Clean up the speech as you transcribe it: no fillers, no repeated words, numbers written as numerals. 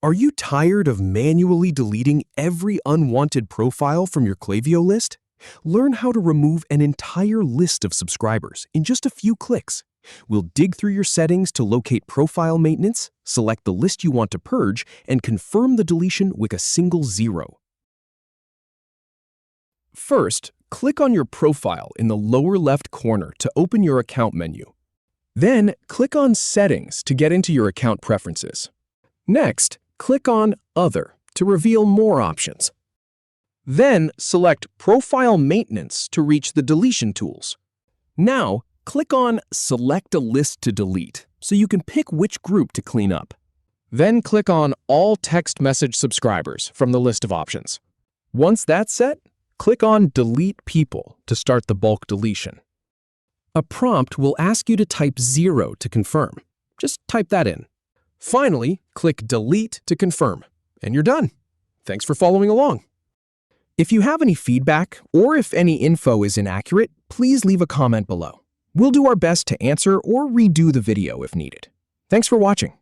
Are you tired of manually deleting every unwanted profile from your Klaviyo list? Learn how to remove an entire list of subscribers in just a few clicks. We'll dig through your settings to locate profile maintenance, select the list you want to purge, and confirm the deletion with a single 0. First, click on your profile in the lower left corner to open your account menu. Then, click on Settings to get into your account preferences. Next, click on Other to reveal more options. Then, select Profile Maintenance to reach the deletion tools. Now, click on Select a List to delete so you can pick which group to clean up. Then click on All Text Message Subscribers from the list of options. Once that's set, click on Delete People to start the bulk deletion. A prompt will ask you to type 0 to confirm. Just type that in. Finally, click Delete to confirm, and you're done. Thanks for following along. If you have any feedback or if any info is inaccurate, please leave a comment below. We'll do our best to answer or redo the video if needed. Thanks for watching.